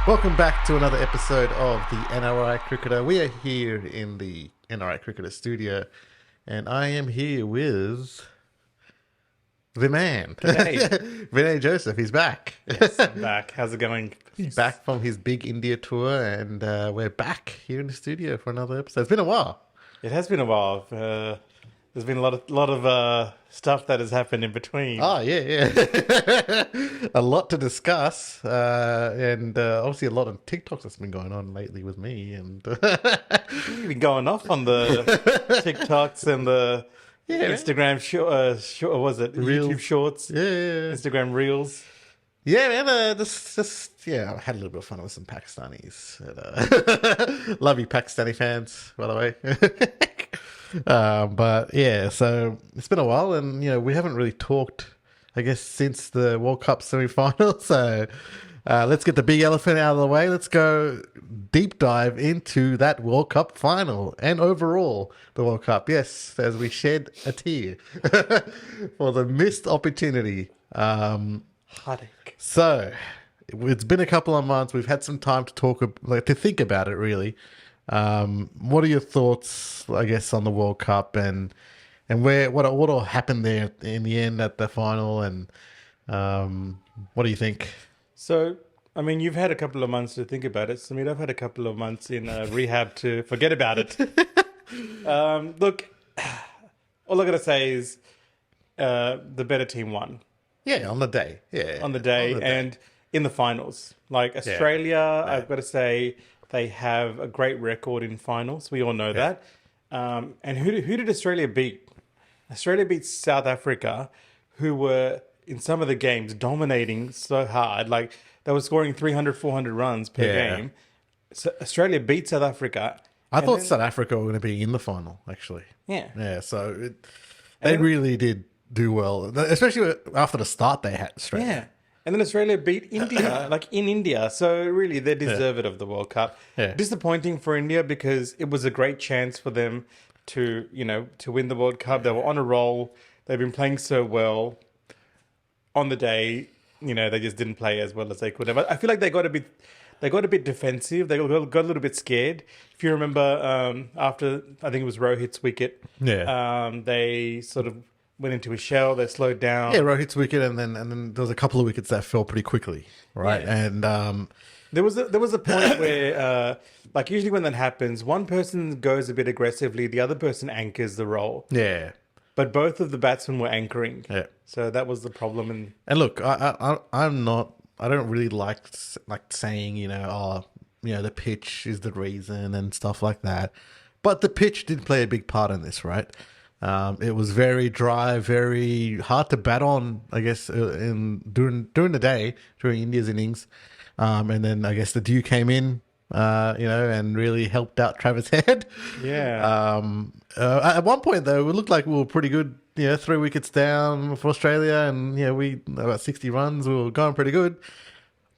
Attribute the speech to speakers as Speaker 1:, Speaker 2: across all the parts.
Speaker 1: Welcome back to another episode of the NRI Cricketer. We are here in the NRI Cricketer studio, and I am here with the man,
Speaker 2: G'day.
Speaker 1: Vinay Joseph. He's back.
Speaker 2: Yes, I'm back. How's it going?
Speaker 1: He's back from his big India tour, and we're back here in the studio for another episode. It's been a while.
Speaker 2: It has been a while. There's been a lot of stuff that has happened in between.
Speaker 1: Oh, yeah. A lot to discuss, and obviously a lot of TikToks that's been going on lately with me. And
Speaker 2: You've been going off on the TikToks and the Instagram was it
Speaker 1: Reels.
Speaker 2: YouTube Shorts?
Speaker 1: Yeah.
Speaker 2: Instagram Reels.
Speaker 1: Yeah, man. I had a little bit of fun with some Pakistanis. Love you, Pakistani fans, by the way. But yeah, so it's been a while, and we haven't really talked, I guess, since the World Cup semi-final. So let's get the big elephant out of the way. Let's go deep dive into that World Cup final and overall the World Cup. Yes, as we shed a tear for the missed opportunity.
Speaker 2: Heartache.
Speaker 1: So, it's been a couple of months. We've had some time to think about it, really. What are your thoughts, I guess, on the World Cup and what all happened there in the end at the final, and what do you think?
Speaker 2: So, I mean, you've had a couple of months to think about it. Samir, I've had a couple of months in rehab to forget about it. Look, all I got to say is the better team won.
Speaker 1: Yeah, on the day. Yeah,
Speaker 2: on the day and in the finals. Like Australia, I've got to say they have a great record in finals. We all know that. And who did Australia beat? Australia beat South Africa, who were in some of the games dominating so hard. Like they were scoring 300, 400 runs per game. So Australia beat South Africa.
Speaker 1: I thought South Africa were going to be in the final, actually.
Speaker 2: Yeah.
Speaker 1: So they really did do well, especially after the start they had straight.
Speaker 2: Yeah. And then Australia beat India, like in India. So really, they deserve it of the World Cup.
Speaker 1: Yeah.
Speaker 2: Disappointing for India because it was a great chance for them to win the World Cup. They were on a roll. They've been playing so well. On the day, they just didn't play as well as they could have. I feel like they got a bit defensive. They got a little bit scared. If you remember, after I think it was Rohit's wicket, they sort of went into a shell. They slowed down.
Speaker 1: Yeah, Rohit's wicket, and then there was a couple of wickets that fell pretty quickly, right?
Speaker 2: Yeah.
Speaker 1: And
Speaker 2: there was a point where, like usually when that happens, one person goes a bit aggressively, the other person anchors the role.
Speaker 1: Yeah,
Speaker 2: but both of the batsmen were anchoring.
Speaker 1: Yeah,
Speaker 2: so that was the problem.
Speaker 1: And look, I'm not. I don't really like saying the pitch is the reason and stuff like that. But the pitch did play a big part in this, right? It was very dry, very hard to bat on, I guess, during the day, during India's innings. And then I guess the dew came in, and really helped out Travis Head.
Speaker 2: Yeah.
Speaker 1: At one point, though, it looked like we were pretty good, 3 wickets down for Australia, and, we about 60 runs, we were going pretty good.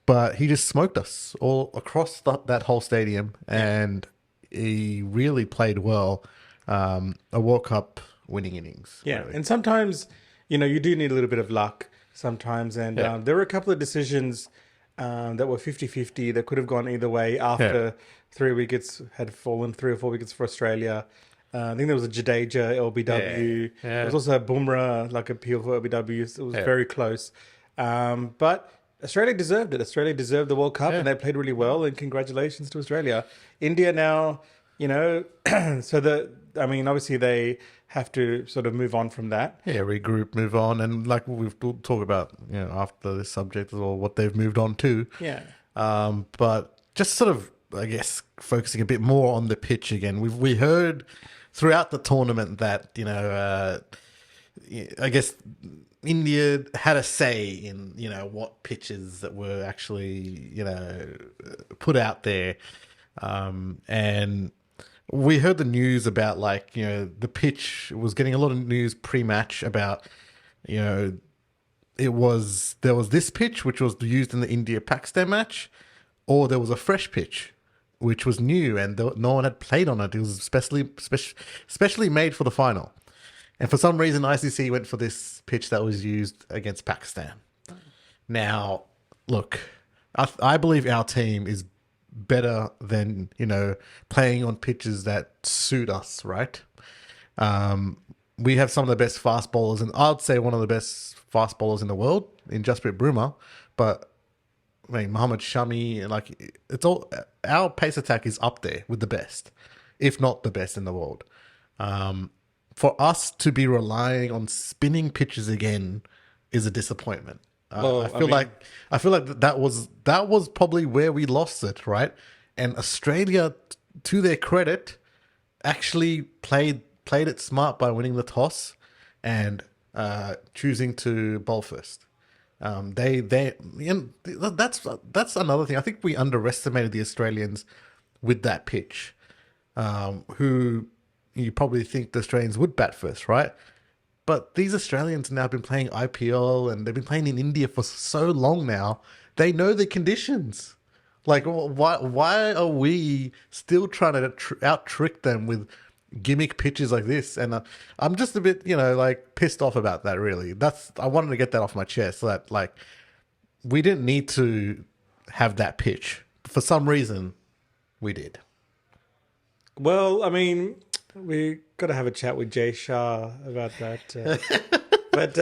Speaker 1: But he just smoked us all across that whole stadium, and he really played well. A World Cup winning innings.
Speaker 2: Yeah,
Speaker 1: really.
Speaker 2: and sometimes, you do need a little bit of luck sometimes. And there were a couple of decisions that were 50-50 that could have gone either way after 3 wickets had fallen, 3 or 4 wickets for Australia. I think there was a Jadeja LBW.
Speaker 1: Yeah.
Speaker 2: There was also a Bumrah appeal for LBW. It was very close. But Australia deserved it. Australia deserved the World Cup, and they played really well. And congratulations to Australia. India now, obviously they have to sort of move on from that.
Speaker 1: Yeah, regroup, move on, and like we've talked about, after this subject as well, what they've moved on to.
Speaker 2: Yeah.
Speaker 1: But just sort of, I guess, focusing a bit more on the pitch again. We heard throughout the tournament that I guess India had a say in what pitches that were actually put out there, and we heard the news about the pitch was getting a lot of news pre-match about there was this pitch which was used in the India-Pakistan match, or there was a fresh pitch which was new and no one had played on it. It was specially made for the final. And for some reason, ICC went for this pitch that was used against Pakistan. Now, look, I believe our team is better than, playing on pitches that suit us, right? We have some of the best fast bowlers, and I'd say one of the best fast bowlers in the world in Jasprit Bruma. But I mean, Mohammad Shami, like it's all our pace attack is up there with the best, if not the best in the world. For us to be relying on spinning pitches again is a disappointment.
Speaker 2: Well, I mean,
Speaker 1: I feel like that was probably where we lost it, right? And Australia, to their credit, actually played it smart by winning the toss and choosing to bowl first. That's another thing. I think we underestimated the Australians with that pitch. Who you probably think the Australians would bat first, right? But these Australians now have been playing IPL and they've been playing in India for so long now. They know the conditions. Like, why are we still trying to out trick them with gimmick pitches like this? And I'm just a bit, like pissed off about that. Really, I wanted to get that off my chest. So that like we didn't need to have that pitch. For some reason, we did.
Speaker 2: well, I mean, we got to have a chat with Jay Shah about that. But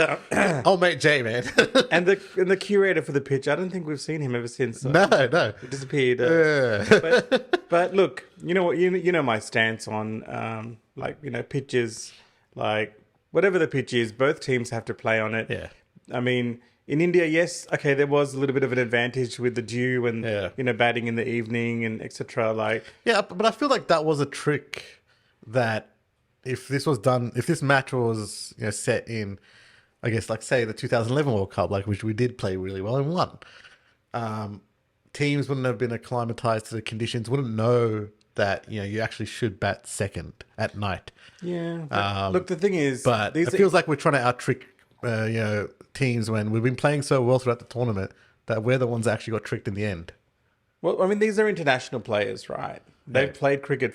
Speaker 1: Oh, mate, Jay, man.
Speaker 2: and the curator for the pitch, I don't think we've seen him ever since.
Speaker 1: No.
Speaker 2: He disappeared. But look, you know what? You know my stance on pitches, like whatever the pitch is, both teams have to play on it.
Speaker 1: Yeah.
Speaker 2: I mean, in India, yes, okay, there was a little bit of an advantage with the dew and batting in the evening and etc. Like,
Speaker 1: Yeah, but I feel like that was a trick that if this match was set in, I guess, like say the 2011 World Cup, like which we did play really well and won, teams wouldn't have been acclimatized to the conditions, wouldn't know that you actually should bat second at night.
Speaker 2: yeah. Look, the thing is,
Speaker 1: But it feels like we're trying to out trick teams when we've been playing so well throughout the tournament that we're the ones that actually got tricked in the end.
Speaker 2: well, I mean, these are international players, right? They've played cricket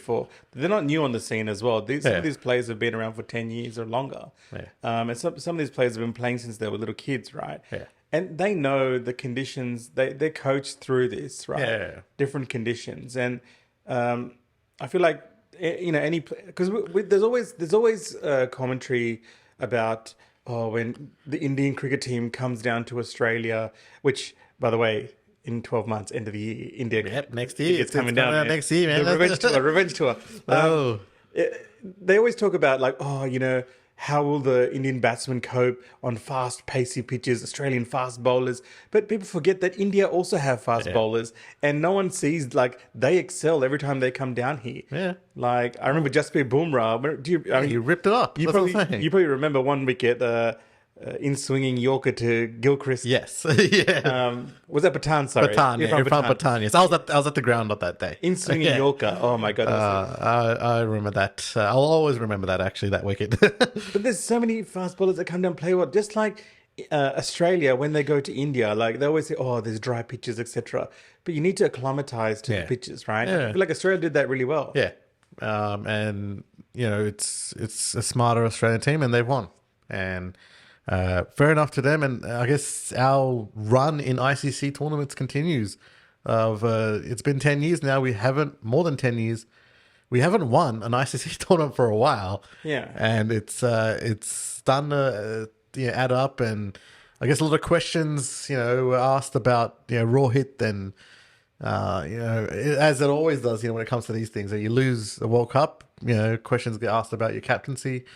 Speaker 2: they're not new on the scene as well. Some of these players have been around for 10 years or longer.
Speaker 1: Yeah.
Speaker 2: And some of these players have been playing since they were little kids, right?
Speaker 1: Yeah.
Speaker 2: And they know the conditions. They're coached through this, right?
Speaker 1: Yeah.
Speaker 2: Different conditions. And I feel like, because there's always commentary about, when the Indian cricket team comes down to Australia, which, by the way, in 12 months, end of the year, India.
Speaker 1: Yep, next year.
Speaker 2: It's coming down
Speaker 1: out next year, man.
Speaker 2: The revenge tour. They always talk about like, how will the Indian batsmen cope on fast, pacey pitches, Australian fast bowlers? But people forget that India also have fast bowlers, and no one sees like they excel every time they come down here.
Speaker 1: Yeah.
Speaker 2: Like I remember Jasprit Bumrah.
Speaker 1: You ripped it up.
Speaker 2: You probably remember one wicket. In swinging Yorker to Gilchrist.
Speaker 1: Yes. Yeah.
Speaker 2: Was that Patan? Sorry,
Speaker 1: Patan, Irfan Patan. Yes, I was at the ground on that day.
Speaker 2: In swinging Yorker. Oh my god.
Speaker 1: I remember that. I'll always remember that. Actually, that wicket.
Speaker 2: But there's so many fast bowlers that come down and play well. Just like Australia, when they go to India, like they always say, "Oh, there's dry pitches, etc." But you need to acclimatize to the pitches, right?
Speaker 1: Yeah.
Speaker 2: I feel like Australia did that really well.
Speaker 1: Yeah. And it's a smarter Australian team, and they've won. And fair enough to them, and I guess our run in ICC tournaments continues. It's been 10 years now. More than 10 years. We haven't won an ICC tournament for a while.
Speaker 2: Yeah,
Speaker 1: and it's starting to add up, and I guess a lot of questions were asked about raw hit, and as it always does when it comes to these things. You lose the World Cup, questions get asked about your captaincy.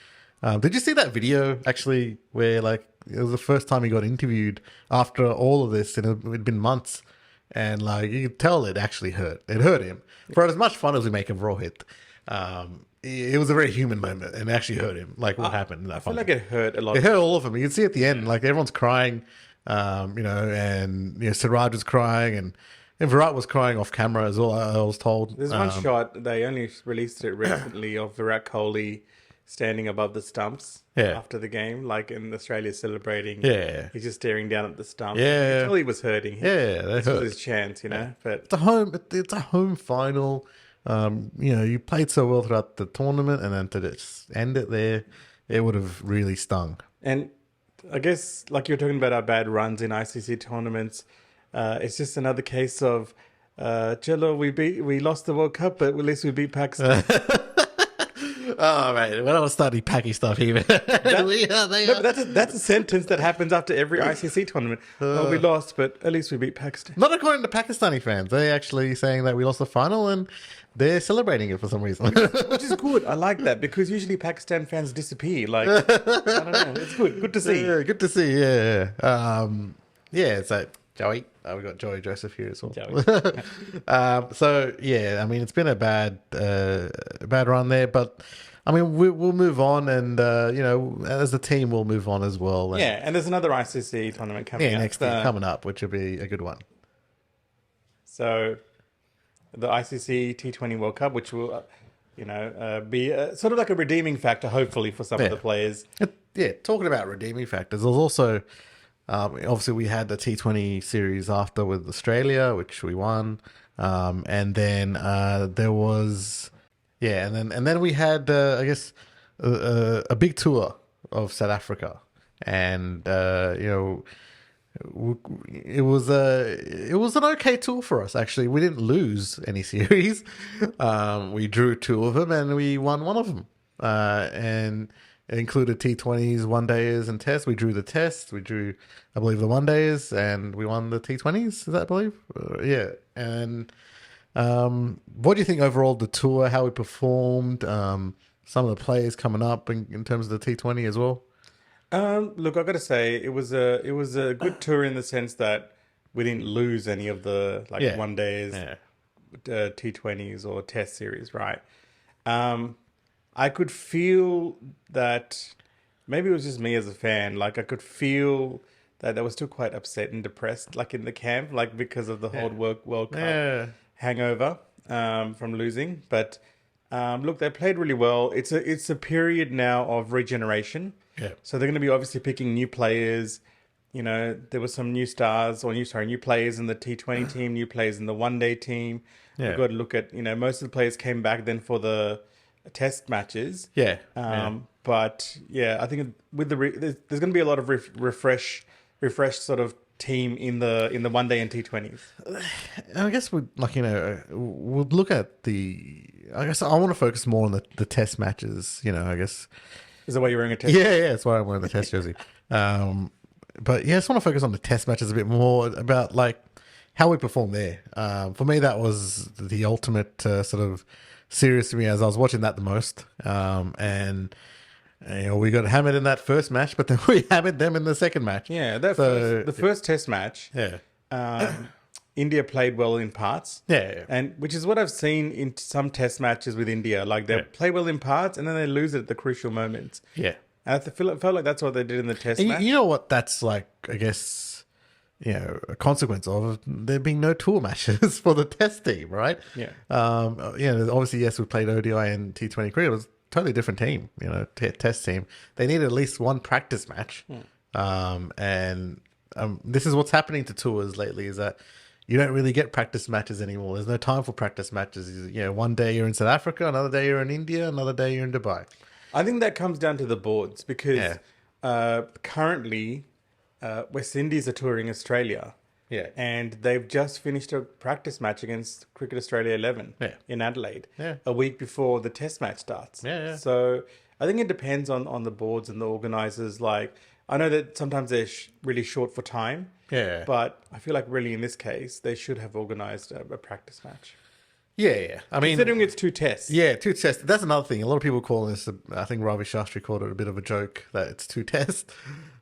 Speaker 1: Did you see that video actually where like it was the first time he got interviewed after all of this, and it'd been months, and like you could tell it actually hurt. It hurt him. For as much fun as we make of raw hit, it was a very human moment, and it actually hurt him. Like what happened in that?
Speaker 2: I feel like it hurt a lot.
Speaker 1: It hurt all of them. You can see at the end, like everyone's crying, and Siraj was crying, and Virat was crying off camera as well. I was told.
Speaker 2: There's one shot they only released it recently of Virat Kohli standing above the stumps after the game, like in Australia celebrating.
Speaker 1: Yeah.
Speaker 2: He's just staring down at the stumps.
Speaker 1: Yeah.
Speaker 2: Until he was hurting.
Speaker 1: Yeah, that hurt.
Speaker 2: Was his chance, But
Speaker 1: It's a home final. You played so well throughout the tournament, and then to just end it there, it would have really stung.
Speaker 2: And I guess, like you're talking about our bad runs in ICC tournaments, It's just another case of, Jello, we lost the World Cup, but at least we beat Pakistan.
Speaker 1: Oh, mate, we're not starting packy stuff here. We are, they
Speaker 2: No,
Speaker 1: are.
Speaker 2: but that's a sentence that happens after every ICC tournament. Oh, we lost, but at least we beat Pakistan.
Speaker 1: Not according to Pakistani fans. They're actually saying that we lost the final and they're celebrating it for some reason.
Speaker 2: Which is good. I like that because usually Pakistan fans disappear. Like, I don't know. It's good. Good to see.
Speaker 1: Yeah, good to see. Yeah, yeah. Yeah. So Joey, we got Joey Joseph here as well.
Speaker 2: Joey.
Speaker 1: So yeah, I mean, it's been a bad run there, but I mean, we'll move on, and as a team, we'll move on as well. And,
Speaker 2: Yeah, and there's another ICC tournament coming
Speaker 1: yeah,
Speaker 2: up.
Speaker 1: next year coming up, which will be a good one.
Speaker 2: So, the ICC T20 World Cup, which will, be sort of like a redeeming factor, hopefully, for some of the players.
Speaker 1: Yeah, talking about redeeming factors, there's also obviously we had the T20 series after with Australia, which we won, and then there was and then we had I guess a big tour of South Africa, and it was an okay tour for us actually. We didn't lose any series. We drew two of them and we won one of them, and it included T20s, one days, and tests. We drew the tests. We drew, I believe, the one days, and we won the T20s. Is that I believe? Yeah. And what do you think overall of the tour? How we performed? Some of the players coming up in terms of the T20 as well.
Speaker 2: Look, I got to say, it was a good tour in the sense that we didn't lose any of the one days, T20s or test series, right? I could feel that maybe it was just me as a fan. Like I could feel that they were still quite upset and depressed, like in the camp, like because of the whole World Cup hangover from losing. But look, they played really well. It's a period now of regeneration.
Speaker 1: Yeah.
Speaker 2: So they're going to be obviously picking new players. You know, there were some new stars or new players in the T20 team, new players in the one day team.
Speaker 1: Yeah.
Speaker 2: We've got to look at, most of the players came back then for the test matches.
Speaker 1: Yeah.
Speaker 2: But yeah, I think with there's going to be a lot of refreshed sort of team in the one day and T20s.
Speaker 1: I guess we'll look at the. I guess I want to focus more on the test matches. I guess.
Speaker 2: Is that why you're wearing a test?
Speaker 1: Yeah, that's why I'm wearing the test jersey. But yeah, I just want to focus on the test matches a bit more about like how we performed there. For me, that was the ultimate sort of series to me as I was watching that the most. And we got hammered in that first match, but then we hammered them in the second match.
Speaker 2: Yeah, the first test match.
Speaker 1: Yeah.
Speaker 2: India played well in parts.
Speaker 1: Yeah.
Speaker 2: And which is what I've seen in some test matches with India. Like they play well in parts and then they lose it at the crucial moments.
Speaker 1: Yeah.
Speaker 2: And I felt like that's what they did in the test
Speaker 1: And
Speaker 2: match.
Speaker 1: you know what that's like, I guess, a consequence of there being no tour matches for the test team, right?
Speaker 2: Yeah.
Speaker 1: Obviously, yes, we played ODI and T20 cricket. It was a totally different team, test team. They needed at least one practice match. This is what's happening to tours lately is that you don't really get practice matches anymore. There's no time for practice matches. One day you're in South Africa, another day you're in India, another day you're in Dubai.
Speaker 2: I think that comes down to the boards because currently West Indies are touring Australia.
Speaker 1: Yeah.
Speaker 2: And they've just finished a practice match against Cricket Australia 11 in Adelaide a week before the test match starts.
Speaker 1: Yeah.
Speaker 2: So I think it depends on the boards and the organisers. Like, I know that sometimes they're really short for time.
Speaker 1: Yeah.
Speaker 2: But I feel like really in this case, they should have organised a practice match.
Speaker 1: Yeah. I mean,
Speaker 2: considering it's two tests.
Speaker 1: Yeah, two tests. That's another thing. A lot of people call this, I think Ravi Shastri called it a bit of a joke that it's two tests.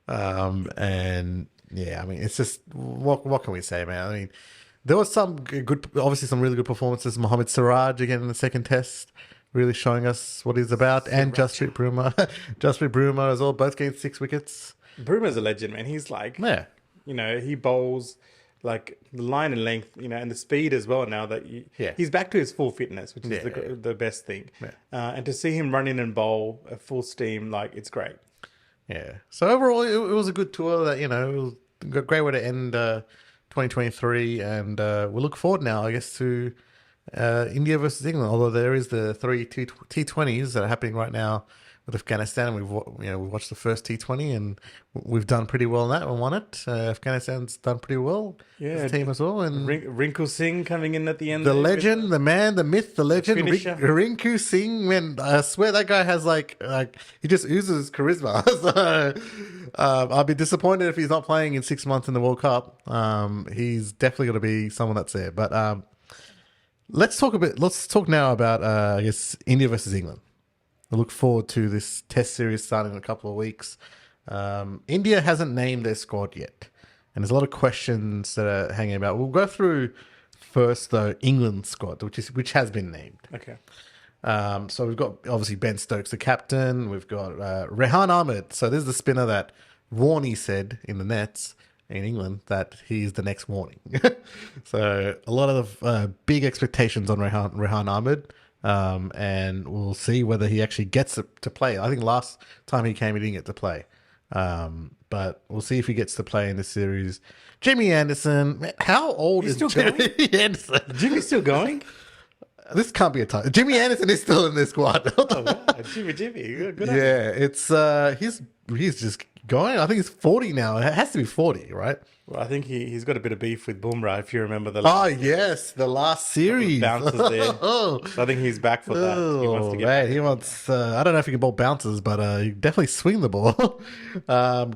Speaker 1: And yeah, I mean, it's just, what can we say, man? I mean, there was obviously some really good performances. Mohammad Siraj again in the second test, really showing us what he's about. And Jasprit Bruma as well, both getting 6 wickets.
Speaker 2: Bruma's a legend, man. He's like, he bowls like the line and length, and the speed as well. Now that he's back to his full fitness, which is the best thing. Yeah. And to see him run in and bowl at full steam, like it's great.
Speaker 1: Yeah. So overall, it was a good tour. That it was a great way to end 2023, and we look forward now, I guess, to India versus England. Although there is the three T20s that are happening right now with Afghanistan. We watched the first T20 and we've done pretty well in that. We won it. Afghanistan's done pretty well as a
Speaker 2: Yeah,
Speaker 1: team as well. And
Speaker 2: Wrinkle Singh coming in at the end
Speaker 1: the
Speaker 2: there with
Speaker 1: legend, the man, the myth, the legend,
Speaker 2: finisher.
Speaker 1: Rinku Singh. Man, I swear that guy has like he just oozes charisma. So I'll be disappointed if he's not playing in 6 months in the World Cup. He's definitely going to be someone that's there. But let's talk now about I guess India versus England. I look forward to this Test series starting in a couple of weeks. India hasn't named their squad yet, and there's a lot of questions that are hanging about. We'll go through first though England's squad, which has been named.
Speaker 2: Okay.
Speaker 1: So we've got obviously Ben Stokes, the captain. We've got Rehan Ahmed. So this is the spinner that Warney said in the nets in England that he's the next Warning. So a lot of big expectations on Rehan Ahmed. And we'll see whether he actually gets to play. I think last time he came, he didn't get to play. But we'll see if he gets to play in this series. Jimmy Anderson, man, how old
Speaker 2: He's
Speaker 1: is
Speaker 2: still
Speaker 1: Jimmy Anderson?
Speaker 2: Jimmy's still going?
Speaker 1: This can't be a time. Jimmy Anderson is still in this squad.
Speaker 2: Oh, wow. Jimmy. Good on you.
Speaker 1: Yeah, it's he's just going. I think he's 40 now. It has to be 40, right?
Speaker 2: Well, I think he's got a bit of beef with Bumrah, if you remember the
Speaker 1: Oh yes, the last series.
Speaker 2: bounces there. So I think he's back for that. He wants to get
Speaker 1: man,
Speaker 2: back.
Speaker 1: he wants. I don't know if he can bowl bounces, but he can definitely swing the ball.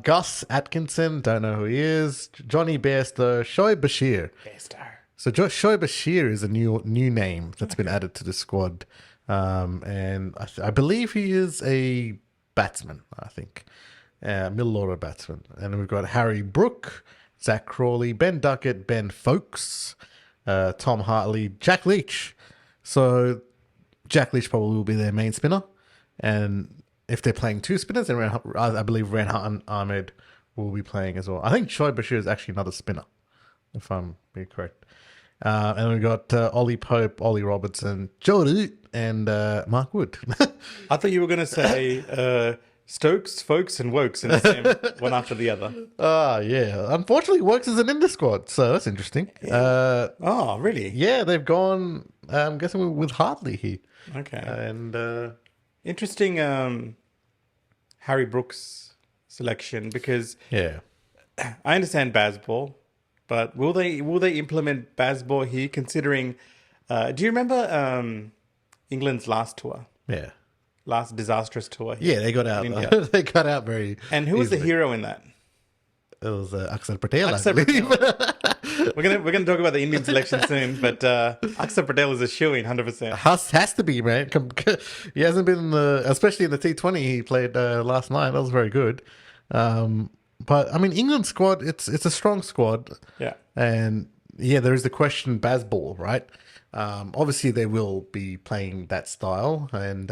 Speaker 1: Gus Atkinson, don't know who he is. Johnny Bairstow, Shoaib Bashir.
Speaker 2: Star.
Speaker 1: So Shoaib Bashir is a new name that's been added to the squad, and I believe he is a batsman. I think middle order batsman, and we've got Harry Brook, Zach Crawley, Ben Duckett, Ben Folkes, Tom Hartley, Jack Leach. So Jack Leach probably will be their main spinner, and if they're playing two spinners, then I believe Rehan Ahmed will be playing as well. I think Shoaib Bashir is actually another spinner, if I'm being correct. And we've got Ollie Pope, Ollie Robertson, Joe Root, and Mark Wood.
Speaker 2: I thought you were going to say Stokes, Folkes, and Wokes in the same one after the other.
Speaker 1: Yeah. Unfortunately, Works isn't in the squad, so that's interesting.
Speaker 2: Oh, really?
Speaker 1: Yeah, they've gone, I'm guessing, with Hartley here.
Speaker 2: Okay.
Speaker 1: And
Speaker 2: Interesting Harry Brooks selection, because
Speaker 1: yeah.
Speaker 2: I understand Bazball, but will they implement Bazball here? Considering, do you remember England's last tour,
Speaker 1: Yeah.
Speaker 2: last disastrous tour? Here
Speaker 1: Yeah, they got out.
Speaker 2: in India?
Speaker 1: They got out very.
Speaker 2: And who was the
Speaker 1: easily.
Speaker 2: hero in that?
Speaker 1: It was Akshar Patel, I
Speaker 2: Akshar
Speaker 1: believe.
Speaker 2: We're gonna talk about the Indian selection soon, but Akshar Patel is a shoo-in, 100%.
Speaker 1: Has to be, man. He hasn't been in especially in the T20 he played last night. That was very good. But I mean, England squad, it's a strong squad.
Speaker 2: Yeah.
Speaker 1: And yeah, there is the question Bazball, right? Obviously, they will be playing that style, and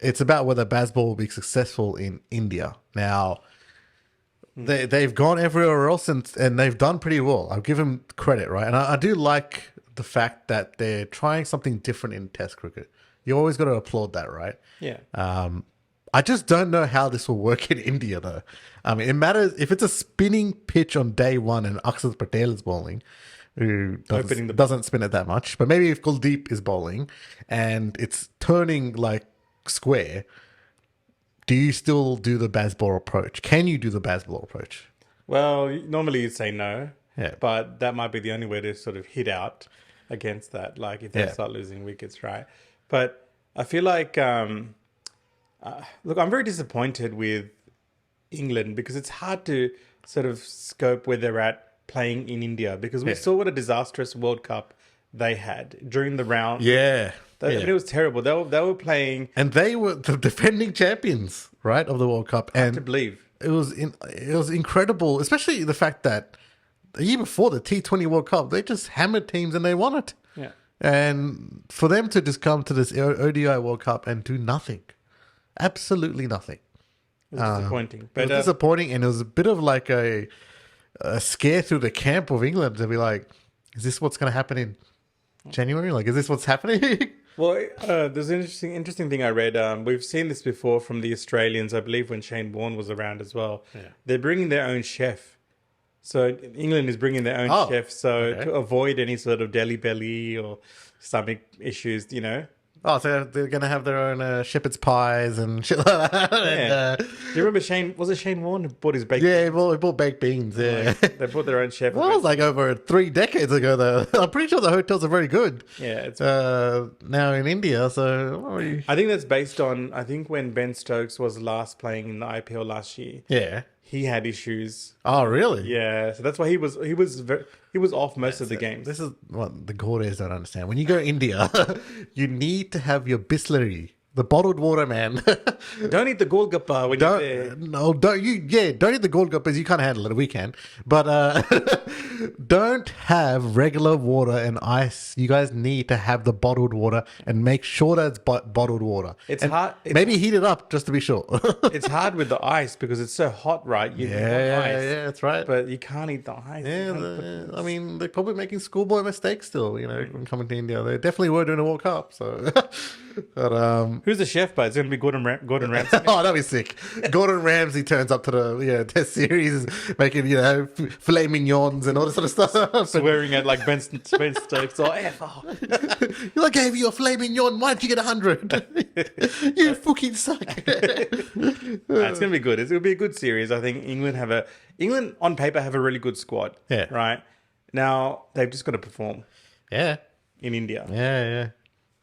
Speaker 1: it's about whether Bazball will be successful in India. Now, they've gone everywhere else, and they've done pretty well. I'll give them credit, right? And I do like the fact that they're trying something different in Test cricket. You always got to applaud that, right?
Speaker 2: Yeah.
Speaker 1: I just don't know how this will work in India, though. I mean, it matters if it's a spinning pitch on day one and Akshar Patel is bowling, who doesn't spin it that much. But maybe if Kuldeep is bowling and it's turning like square, do you still do the Bazball approach? Can you do the Bazball approach?
Speaker 2: Well, normally you'd say no.
Speaker 1: Yeah.
Speaker 2: But that might be the only way to sort of hit out against that, like if they
Speaker 1: Yeah.
Speaker 2: start losing wickets, right? But I feel like, look, I'm very disappointed with England because it's hard to sort of scope where they're at playing in India, because we saw what a disastrous World Cup they had during the round.
Speaker 1: Yeah.
Speaker 2: It was terrible. They were playing,
Speaker 1: And they were the defending champions, right, of the World Cup.
Speaker 2: to
Speaker 1: And
Speaker 2: believe.
Speaker 1: it was incredible, especially the fact that the year before the T20 World Cup, they just hammered teams and they won it.
Speaker 2: Yeah.
Speaker 1: And for them to just come to this ODI World Cup and do nothing, absolutely nothing.
Speaker 2: It was disappointing.
Speaker 1: It
Speaker 2: But
Speaker 1: was disappointing, and it was a bit of like a scare through the camp of England to be like, is this what's going to happen in January? Like, is this what's happening?
Speaker 2: well, there's an interesting thing I read. We've seen this before from the Australians, I believe, when Shane Warne was around as well.
Speaker 1: Yeah.
Speaker 2: They're bringing their own chef. So England is bringing their own chef. So
Speaker 1: okay.
Speaker 2: to avoid any sort of belly or stomach issues,
Speaker 1: Oh, so they're going to have their own shepherd's pies and shit like that. And,
Speaker 2: Yeah. Do you remember Shane? Was it Shane Warne who bought his baked
Speaker 1: yeah,
Speaker 2: beans?
Speaker 1: he bought baked beans. Yeah.
Speaker 2: Like, they bought their own chef.
Speaker 1: Well, that was like over 3 decades ago, though. I'm pretty sure the hotels are very good.
Speaker 2: Yeah, it's.
Speaker 1: Now in India, so
Speaker 2: I think that's based on. I think when Ben Stokes was last playing in the IPL last year,
Speaker 1: yeah.
Speaker 2: he had issues.
Speaker 1: Oh, really?
Speaker 2: Yeah, so that's why he was off most of the games.
Speaker 1: This is what the Gorders don't understand. When you go to India, you need to have your Bisleri, the bottled water, man.
Speaker 2: Don't eat the golgappa when you're there.
Speaker 1: Don't eat the Golgappas. You can't handle it. We can, but don't have regular water and ice. You guys need to have the bottled water and make sure that it's bottled water.
Speaker 2: It's
Speaker 1: And
Speaker 2: hard.
Speaker 1: maybe heat it up just to be sure.
Speaker 2: It's hard with the ice because it's so hot, right? You want
Speaker 1: Yeah, that's right.
Speaker 2: but you can't eat the ice. You
Speaker 1: Yeah,
Speaker 2: can't put-
Speaker 1: I mean, they're probably making schoolboy mistakes still, when coming to India. They definitely were doing a World Cup, so. But,
Speaker 2: Who's the chef? But it's going to be Gordon Ramsay.
Speaker 1: oh, that'd be sick. Gordon Ramsay turns up to the test series, making, filet mignons and all this sort of stuff.
Speaker 2: Swearing at like Ben Stokes or F. Oh.
Speaker 1: I gave you a filet mignon, why did you get 100? You fucking suck.
Speaker 2: It's going to be good. It'll be a good series. I think England on paper have a really good squad.
Speaker 1: Yeah.
Speaker 2: Right. Now they've just got to perform
Speaker 1: Yeah.
Speaker 2: in India.
Speaker 1: Yeah.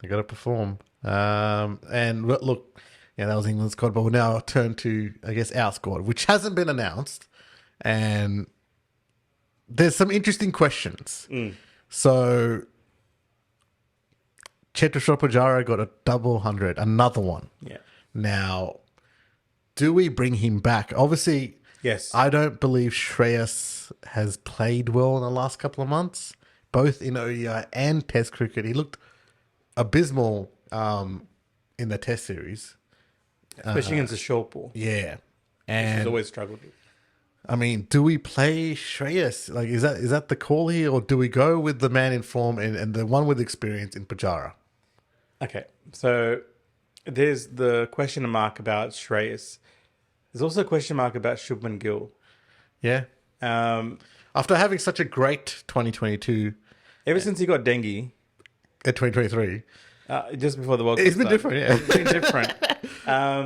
Speaker 1: They got to perform. And look, that was England's squad, but we'll now turn to, I guess, our squad, which hasn't been announced. And there's some interesting questions. So, Cheteshwar Pujara got a double 100, another one.
Speaker 2: Yeah.
Speaker 1: Now, do we bring him back? Obviously,
Speaker 2: Yes.
Speaker 1: I don't believe Shreyas has played well in the last couple of months, both in ODI and Test cricket. He looked abysmal in the Test series.
Speaker 2: Especially against the short ball.
Speaker 1: Yeah.
Speaker 2: He's
Speaker 1: And
Speaker 2: always struggled with.
Speaker 1: I mean, do we play Shreyas? Like, is that the call here, or do we go with the man in form and the one with experience in Pujara?
Speaker 2: Okay, so there's the question mark about Shreyas. There's also a question mark about Shubman Gill.
Speaker 1: Yeah. After having such a great 2022
Speaker 2: Ever since he got dengue,
Speaker 1: at 2023,
Speaker 2: just before the World Cup
Speaker 1: it's been
Speaker 2: started,
Speaker 1: different, yeah.
Speaker 2: It's been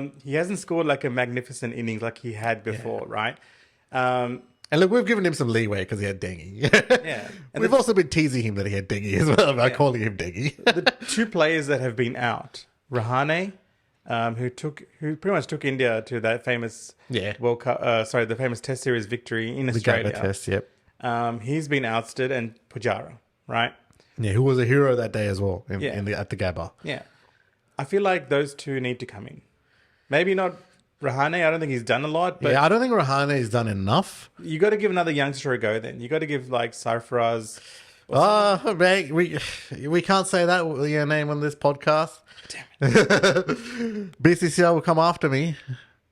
Speaker 2: different. He hasn't scored like a magnificent innings like he had before, right?
Speaker 1: And look, we've given him some leeway because he had dengue.
Speaker 2: Yeah. And
Speaker 1: We've also been teasing him that he had dengue as well by calling him dengue.
Speaker 2: the two players that have been out, Rahane, who pretty much took India to that famous World Cup, the famous Test series victory in
Speaker 1: The
Speaker 2: Australia.
Speaker 1: Gabba test, yep.
Speaker 2: He's been ousted, and Pujara, right?
Speaker 1: Yeah, who was a hero that day as well at the Gabba.
Speaker 2: Yeah. I feel like those two need to come in. Maybe not Rahane. I don't think he's done a lot, but
Speaker 1: Yeah, I don't think Rahane has done enough.
Speaker 2: you got to give another youngster a go then. You got to give like Sarfaraz.
Speaker 1: Oh, mate, we can't say that with your name on this podcast.
Speaker 2: Damn
Speaker 1: it. BCCI will come after me.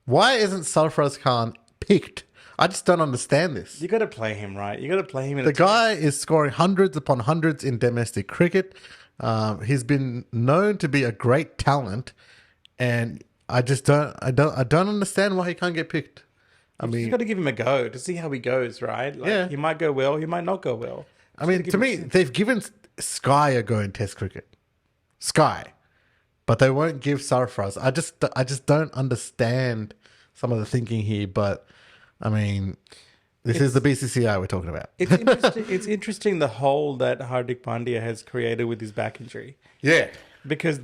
Speaker 1: Why isn't Sarfaraz Khan picked? I just don't understand this.
Speaker 2: You got to play him, right? You got to play him in
Speaker 1: The guy is scoring hundreds upon hundreds in domestic cricket. He's been known to be a great talent, and I don't understand why he can't get picked.
Speaker 2: You got to give him a go to see how he goes, right? Like,
Speaker 1: Yeah.
Speaker 2: he might go well, he might not go well.
Speaker 1: I mean, to me, they've given Sky a go in Test cricket. Sky. But they won't give Sarfaraz. I just don't understand some of the thinking here, but I mean, this is the BCCI we're talking about.
Speaker 2: It's interesting. It's interesting the hole that Hardik Pandya has created with his back injury.
Speaker 1: Yeah.
Speaker 2: Because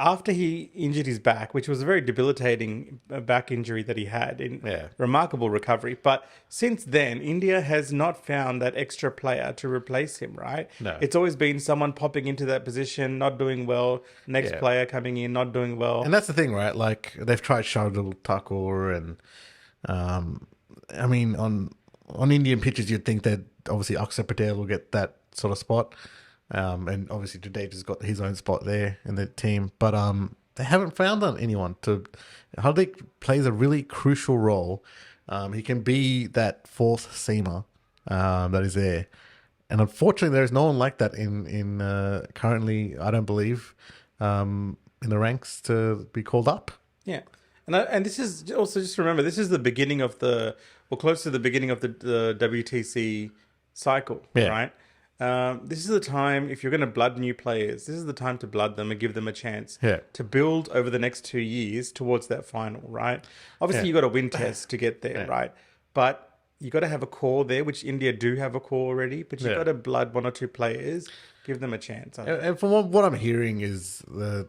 Speaker 2: after he injured his back, which was a very debilitating back injury that he had, in remarkable recovery. But since then, India has not found that extra player to replace him, right?
Speaker 1: No.
Speaker 2: It's always been someone popping into that position, not doing well. Next player coming in, not doing well.
Speaker 1: And that's the thing, right? Like, they've tried Shardul Thakur and, I mean, on Indian pitches, you'd think that obviously Akshar Patel will get that sort of spot. And obviously Jadeja's got his own spot there in the team. But they haven't found anyone to... Hardik plays a really crucial role. He can be that fourth seamer that is there. And unfortunately, there is no one like that in currently, I don't believe, in the ranks to be called up.
Speaker 2: Yeah. And this is also, just remember, this is the beginning of close to the beginning of the WTC cycle, right? This is the time, if you're going to blood new players, this is the time to blood them and give them a chance
Speaker 1: Yeah.
Speaker 2: to build over the next 2 years towards that final, right? Obviously,
Speaker 1: Yeah.
Speaker 2: you got to win tests to get there,
Speaker 1: Yeah.
Speaker 2: right? But you got to have a core there, which India do have a core already, but you
Speaker 1: Yeah.
Speaker 2: got to blood one or two players, give them a chance.
Speaker 1: And from what I'm hearing is the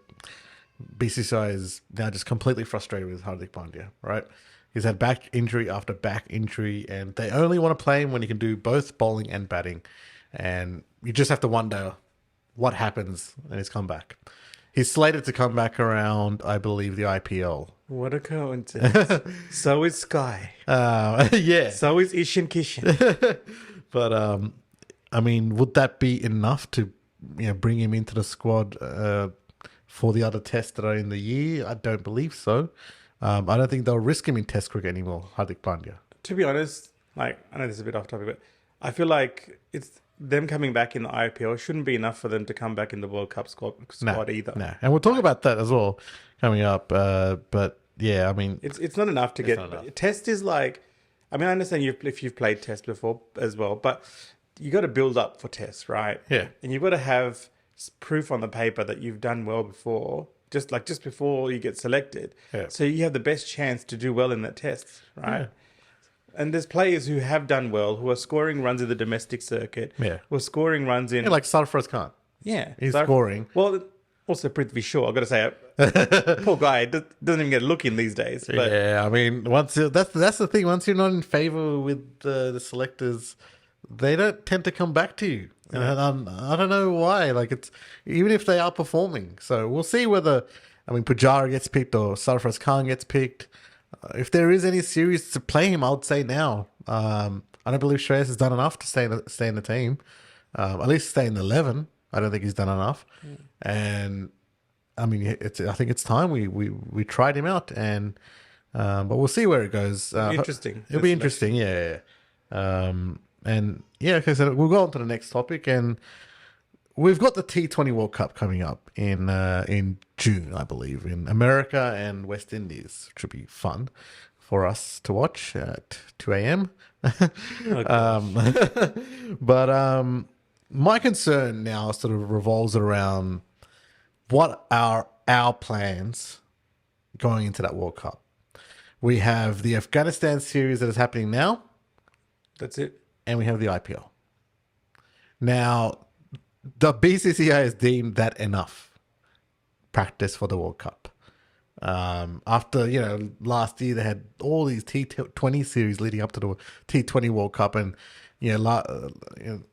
Speaker 1: BCCI is now just completely frustrated with Hardik Pandya, right? He's had back injury after back injury, and they only want to play him when he can do both bowling and batting. And you just have to wonder what happens in his comeback. He's slated to come back around, I believe, the IPL.
Speaker 2: What a coincidence. So is Sky.
Speaker 1: Yeah.
Speaker 2: So is Ishan Kishan.
Speaker 1: But, I mean, would that be enough to bring him into the squad for the other tests that are in the year? I don't believe so. I don't think they'll risk him in Test cricket anymore, Hardik Pandya.
Speaker 2: To be honest, like, I know this is a bit off topic, but I feel like it's them coming back in the IPL shouldn't be enough for them to come back in the World Cup squad either.
Speaker 1: No, and we'll talk about that as well coming up. But yeah, I mean,
Speaker 2: It's not enough to get.
Speaker 1: not enough.
Speaker 2: Test is like, I mean, I understand if you've played Test before as well, but you got to build up for Test, right?
Speaker 1: Yeah.
Speaker 2: And you've got to have proof on the paper that you've done well before, just before you get selected.
Speaker 1: Yeah.
Speaker 2: So you have the best chance to do well in that test, right?
Speaker 1: Yeah.
Speaker 2: And there's players who have done well, who are scoring runs in the domestic circuit,
Speaker 1: Yeah.
Speaker 2: who are scoring runs in.
Speaker 1: yeah, like Sarfaraz Khan.
Speaker 2: Yeah,
Speaker 1: He's scoring.
Speaker 2: Well, also Prithvi Shaw, I've got to say, poor guy doesn't even get a look in these days. But
Speaker 1: Yeah, I mean, that's the thing. Once you're not in favor with the selectors, they don't tend to come back to you. And I don't know why. Like, it's even if they are performing. So we'll see whether, I mean, Pujara gets picked or Sarfaraz Khan gets picked. If there is any series to play him, I would say now. I don't believe Shreyas has done enough to stay in the team. At least stay in the 11. I don't think he's done enough. And I mean, I think it's time we tried him out, and but we'll see where it goes.
Speaker 2: interesting.
Speaker 1: It'll be interesting, yeah. And yeah, okay, so we'll go on to the next topic, and we've got the T20 World Cup coming up in June, I believe, in America and West Indies, which will be fun for us to watch at 2 a.m. But my concern now sort of revolves around what are our plans going into that World Cup. We have the Afghanistan series that is happening now,
Speaker 2: That's it.
Speaker 1: and we have the IPL. Now, the BCCI has deemed that enough practice for the World Cup. After, last year they had all these T20 series leading up to the T20 World Cup, and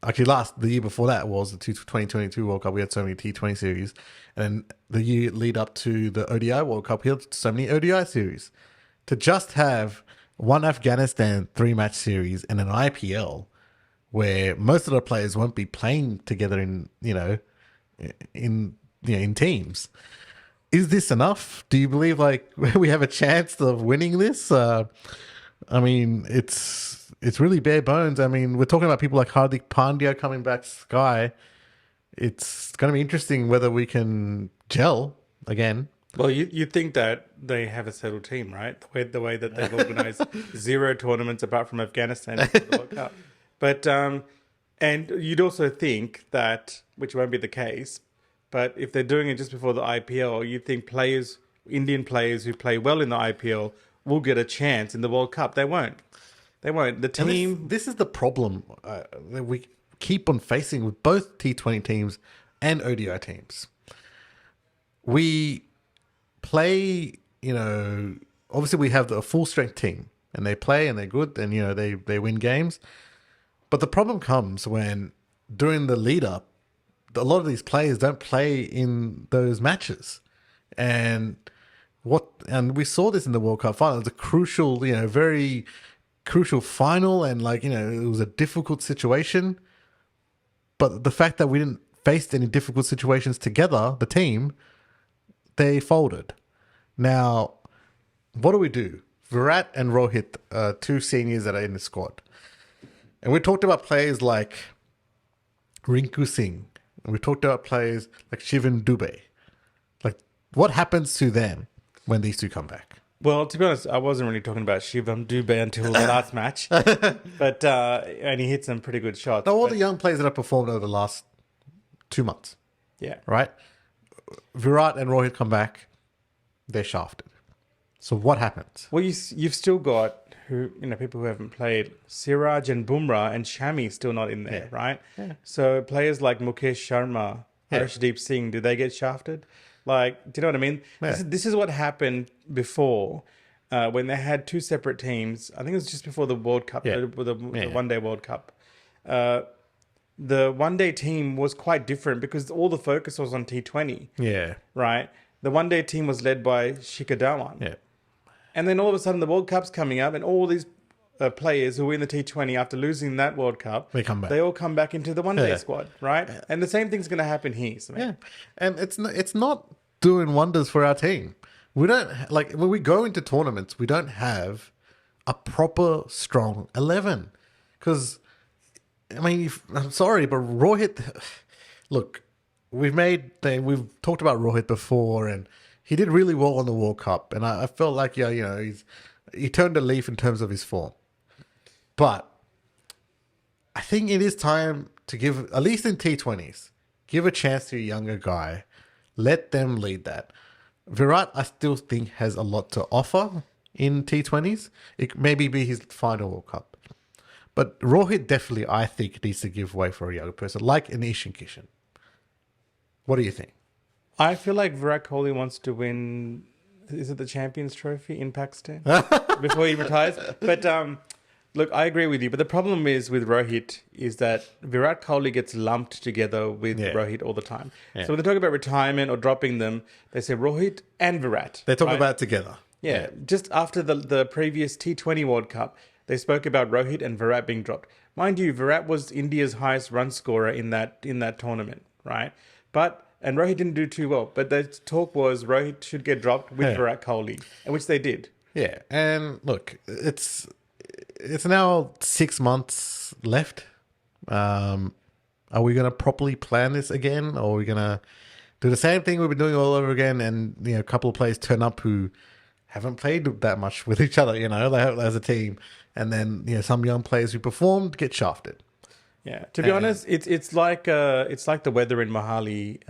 Speaker 1: actually the year before that was the 2022 World Cup. We had so many T20 series, and the year lead up to the ODI World Cup, we had so many ODI series. To just have one Afghanistan 3-match series and an IPL where most of the players won't be playing together in teams. Is this enough? Do you believe we have a chance of winning this? I mean, it's really bare bones. I mean, we're talking about people like Hardik Pandya coming back Sky. It's going to be interesting whether we can gel again.
Speaker 2: Well, you think that they have a settled team, right? The way that they've organised 0 tournaments apart from Afghanistan for the World Cup. But and you'd also think that, which won't be the case, but if they're doing it just before the IPL, you'd think Indian players who play well in the IPL will get a chance in the World Cup. They won't. They won't. The team.
Speaker 1: This is the problem that we keep on facing with both T20 teams and ODI teams. We play, obviously we have a full strength team, and they play and they're good, and they win games. But the problem comes when during the lead up, a lot of these players don't play in those matches, and we saw this in the World Cup final. It was a crucial, very crucial final, and it was a difficult situation. But the fact that we didn't face any difficult situations together, the team, they folded. Now, what do? Virat and Rohit are two seniors that are in the squad. And we talked about players like Rinku Singh. And we talked about players like Shivan Dubey. What happens to them when these two come back?
Speaker 2: Well, to be honest, I wasn't really talking about Shivam Dubé until the last match, but and he hit some pretty good shots.
Speaker 1: Now, all
Speaker 2: But
Speaker 1: the young players that have performed over the last 2 months,
Speaker 2: yeah,
Speaker 1: right? Virat and Rohit come back, they're shafted. So what happens?
Speaker 2: well, you've still got people who haven't played. Siraj and Bumrah and Shami still not in there,
Speaker 1: Yeah.
Speaker 2: right?
Speaker 1: Yeah.
Speaker 2: So players like Mukesh Sharma,
Speaker 1: Yeah.
Speaker 2: Harshdeep Singh, do they get shafted? Like, do you know what I mean?
Speaker 1: Yeah.
Speaker 2: This is what happened before when they had two separate teams. I think it was just before the World Cup,
Speaker 1: Yeah.
Speaker 2: the
Speaker 1: Yeah.
Speaker 2: One Day World Cup. The One Day team was quite different because all the focus was on T20,
Speaker 1: Yeah.
Speaker 2: right? The One Day team was led by Shikhar Dhawan.
Speaker 1: Yeah.
Speaker 2: And then all of a sudden, the World Cup's coming up, and all these players who were in the T20 after losing that World Cup,
Speaker 1: They come back.
Speaker 2: They all come back into the One Day
Speaker 1: Yeah.
Speaker 2: squad, right? And the same thing's going to happen here. So
Speaker 1: Yeah, and it's not doing wonders for our team. We don't like when we go into tournaments. We don't have a proper strong 11 because I mean I'm sorry, but Rohit. Look, we've talked about Rohit before, and he did really well on the World Cup, and I felt like he turned a leaf in terms of his form, but I think it is time to give, at least in T20s, give a chance to a younger guy. Let them lead that. Virat, I still think, has a lot to offer in T20s. It maybe be his final World Cup. But Rohit definitely, I think, needs to give way for a younger person, like an Ishan Kishan. What do you think?
Speaker 2: I feel like Virat Kohli wants to win. Is it the Champions Trophy in Pakistan before he retires? But look, I agree with you. But the problem is with Rohit is that Virat Kohli gets lumped together with
Speaker 1: Yeah.
Speaker 2: Rohit all the time.
Speaker 1: Yeah.
Speaker 2: So when they talk about retirement or dropping them, they say Rohit and Virat.
Speaker 1: They talk
Speaker 2: right?
Speaker 1: about it together.
Speaker 2: Yeah, just after the previous T20 World Cup, they spoke about Rohit and Virat being dropped. Mind you, Virat was India's highest run scorer in that tournament, right? And Rohit didn't do too well. But the talk was Rohit should get dropped with
Speaker 1: Yeah.
Speaker 2: Virat Kohli, and which they did.
Speaker 1: Yeah, and look, it's now 6 months left. Are we going to properly plan this again, or are we going to do the same thing we've been doing all over again? And a couple of players turn up who haven't played that much with each other, as a team, and then some young players who performed get shafted.
Speaker 2: Yeah, to be honest, it's like the weather in Mohali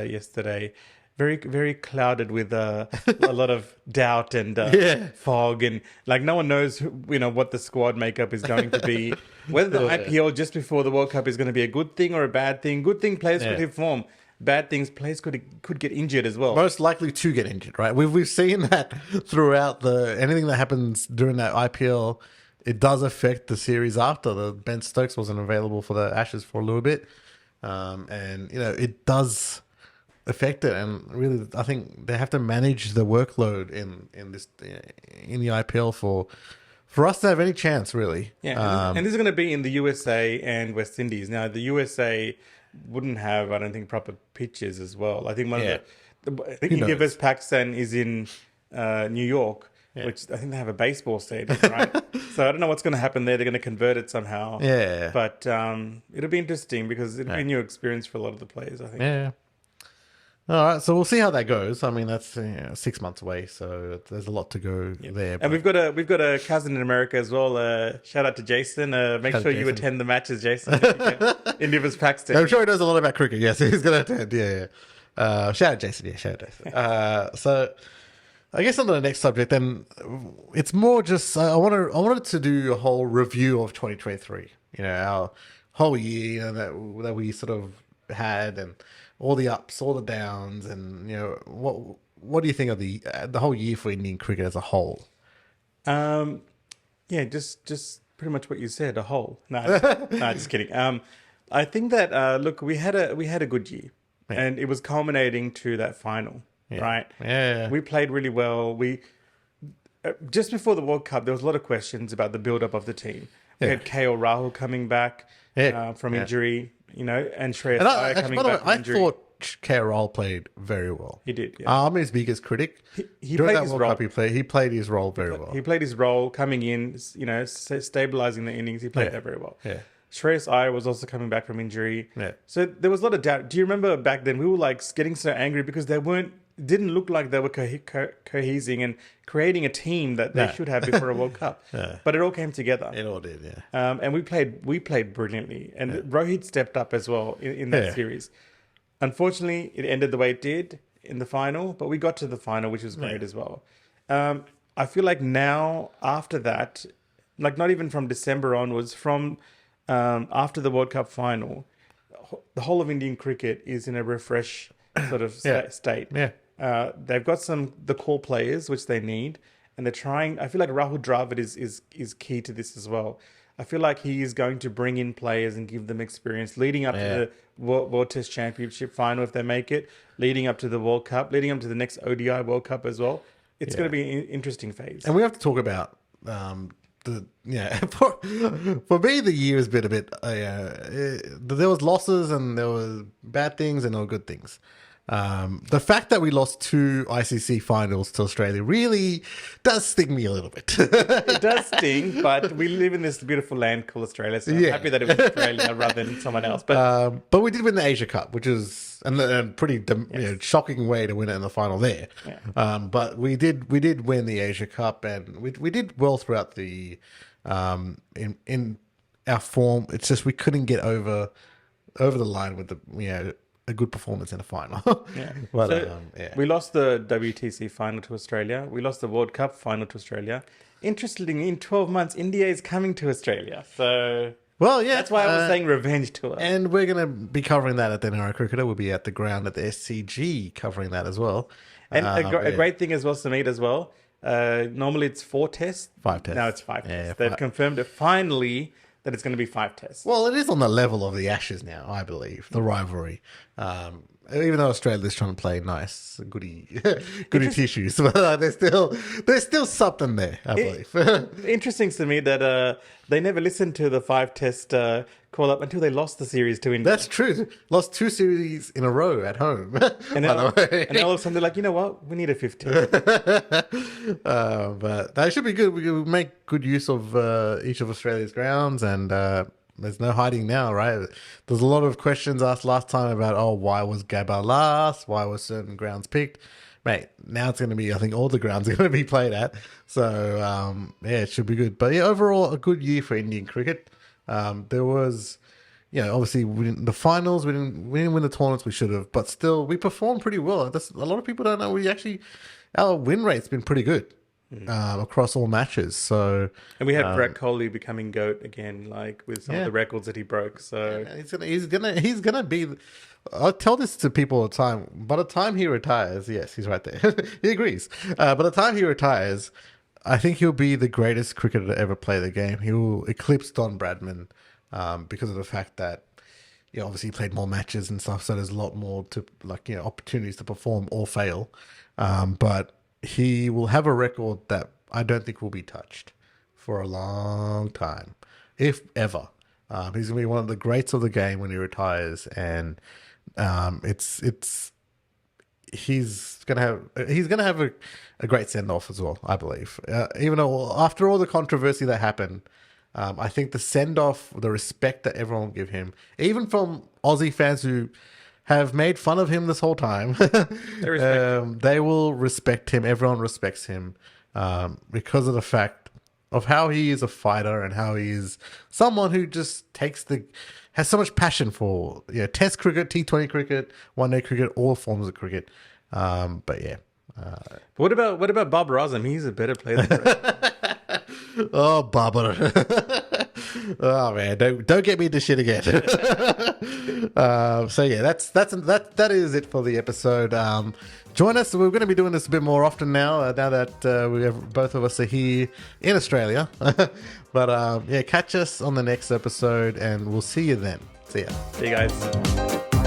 Speaker 2: yesterday, very very clouded with a lot of doubt and
Speaker 1: Yeah.
Speaker 2: fog, and like no one knows what the squad makeup is going to be. Whether the IPL just before the World Cup is going to be a good thing or a bad thing. Good thing players could hit form. Bad things players could get injured as well.
Speaker 1: Most likely to get injured, right? We've seen that throughout anything that happens during that IPL. It does affect the series after. The Ben Stokes wasn't available for the Ashes for a little bit, and it does affect it. And really, I think they have to manage the workload in the IPL for us to have any chance, really.
Speaker 2: Yeah, and this is going to be in the USA and West Indies. Now, the USA wouldn't have, I don't think, proper pitches as well. I think I think Universe Pakistan is in New York. Yeah. Which I think they have a baseball stadium, right? So I don't know what's going to happen there. They're going to convert it somehow.
Speaker 1: Yeah.
Speaker 2: But it'll be interesting because it'll be a new experience for a lot of the players, I think.
Speaker 1: Yeah. All right, so we'll see how that goes. I mean, that's 6 months away, so there's a lot to go there.
Speaker 2: And we've got a cousin in America as well. Shout out to Jason. Make sure you attend the matches, Jason. In Universe Pakistan.
Speaker 1: I'm sure he knows a lot about cricket. Yes, he's going to attend. Yeah. Shout out Jason. Yeah, shout out Jason. So. I guess on to the next subject, then it's more just I wanted to do a whole review of 2023. Our whole year that we sort of had, and all the ups, all the downs, and what do you think of the whole year for Indian cricket as a whole?
Speaker 2: Yeah, just pretty much what you said, a whole. No, just kidding. I think that look, we had a good year, and it was culminating to that final.
Speaker 1: Yeah.
Speaker 2: Right?
Speaker 1: Yeah.
Speaker 2: We played really well. We just before the World Cup, there was a lot of questions about the build-up of the team. We had KL Rahul coming back from injury, and Shreyas Iyer coming back from injury.
Speaker 1: I thought KL Rahul played very well.
Speaker 2: He did. Yeah.
Speaker 1: I'm his biggest critic.
Speaker 2: He
Speaker 1: During
Speaker 2: played
Speaker 1: that
Speaker 2: his
Speaker 1: World
Speaker 2: role.
Speaker 1: Cup, he played his role very well.
Speaker 2: He played his role coming in, stabilizing the innings. He played that very well.
Speaker 1: Yeah.
Speaker 2: Shreyas Iyer was also coming back from injury.
Speaker 1: Yeah.
Speaker 2: So there was a lot of doubt. Do you remember back then we were like getting so angry because they weren't didn't look like they were cohesing and creating a team that they
Speaker 1: No.
Speaker 2: should have before a World Cup.
Speaker 1: Yeah.
Speaker 2: But it all came together.
Speaker 1: It all did, yeah.
Speaker 2: And we played brilliantly. And Rohit stepped up as well in that
Speaker 1: Yeah.
Speaker 2: series. Unfortunately, it ended the way it did in the final, but we got to the final, which was great as well. I feel like now, after that, like not even from December onwards, from after the World Cup final, the whole of Indian cricket is in a refresh sort of state.
Speaker 1: Yeah.
Speaker 2: They've got the core players which they need, and they're trying. I feel like Rahul Dravid is key to this as well. I feel like he is going to bring in players and give them experience leading up to the World Test Championship final if they make it, leading up to the World Cup, leading up to the next ODI World Cup as well. It's going to be an interesting phase.
Speaker 1: And we have to talk about for me the year has been a bit there was losses and there was bad things and there were good things. The fact that we lost 2 ICC finals to Australia really does sting me a little bit.
Speaker 2: It does sting, but we live in this beautiful land called Australia, so I'm happy that it was Australia rather than someone else.
Speaker 1: But we did win the Asia Cup, which is a pretty shocking way to win it in the final there.
Speaker 2: Yeah.
Speaker 1: But we did win the Asia Cup, and we did well throughout the in our form. It's just we couldn't get over the line with the a good performance in a final. But,
Speaker 2: we lost the WTC final to Australia. We lost the World Cup final to Australia. Interestingly, in 12 months, India is coming to Australia. So
Speaker 1: well, yeah,
Speaker 2: that's why I was saying revenge tour.
Speaker 1: And we're going to be covering that at the NRI Cricketer. We'll be at the ground at the SCG covering that as well.
Speaker 2: And a great thing as well, Samit, as well. Normally it's 4 tests.
Speaker 1: 5 tests.
Speaker 2: Now it's 5 tests.
Speaker 1: Yeah,
Speaker 2: They've confirmed it finally that it's going to be 5 tests.
Speaker 1: Well, it is on the level of the Ashes now, I believe, the rivalry. Even though Australia's trying to play nice, goody tissues, but there's still something there, I believe.
Speaker 2: Interesting to me that they never listened to the 5 test call up until they lost the series to India.
Speaker 1: That's true. Lost 2 series in a row at home.
Speaker 2: And then all of a sudden they're like, you know what? We need a 5th test.
Speaker 1: But that should be good. We make good use of each of Australia's grounds, and there's no hiding now, right? There's a lot of questions asked last time about, why was Gabba last? Why were certain grounds picked? Mate, now it's going to be, I think all the grounds are going to be played at. So, it should be good. But yeah, overall, a good year for Indian cricket. There was, obviously the finals, we didn't win the tournaments we should have, but still we performed pretty well. A lot of people don't know our win rate's been pretty good. Across all matches. So,
Speaker 2: and we had Virat Kohli becoming GOAT again, like with some of the records that he broke. So
Speaker 1: he's gonna be. I tell this to people all the time. By the time he retires, yes, he's right there. He agrees. By the time he retires, I think he'll be the greatest cricketer to ever play the game. He will eclipse Don Bradman because of the fact that obviously he played more matches and stuff. So there's a lot more to opportunities to perform or fail. But he will have a record that I don't think will be touched for a long time, if ever. He's gonna be one of the greats of the game when he retires, and he's gonna have a great send off as well, I believe. Even though after all the controversy that happened, I think the send off, the respect that everyone will give him, even from Aussie fans who have made fun of him this whole time. They will respect him. Everyone respects him because of the fact of how he is a fighter and how he is someone who just has so much passion for Test cricket, T20 cricket, one-day cricket, all forms of cricket. But yeah.
Speaker 2: What about Bob Razam? He's a better player than Brett.
Speaker 1: Oh, Barbara. Oh man, don't get me into shit again. So yeah, that is it for the episode. Join us. We're going to be doing this a bit more often now that both of us are here in Australia. But catch us on the next episode, and we'll see you then. See ya.
Speaker 2: See you guys.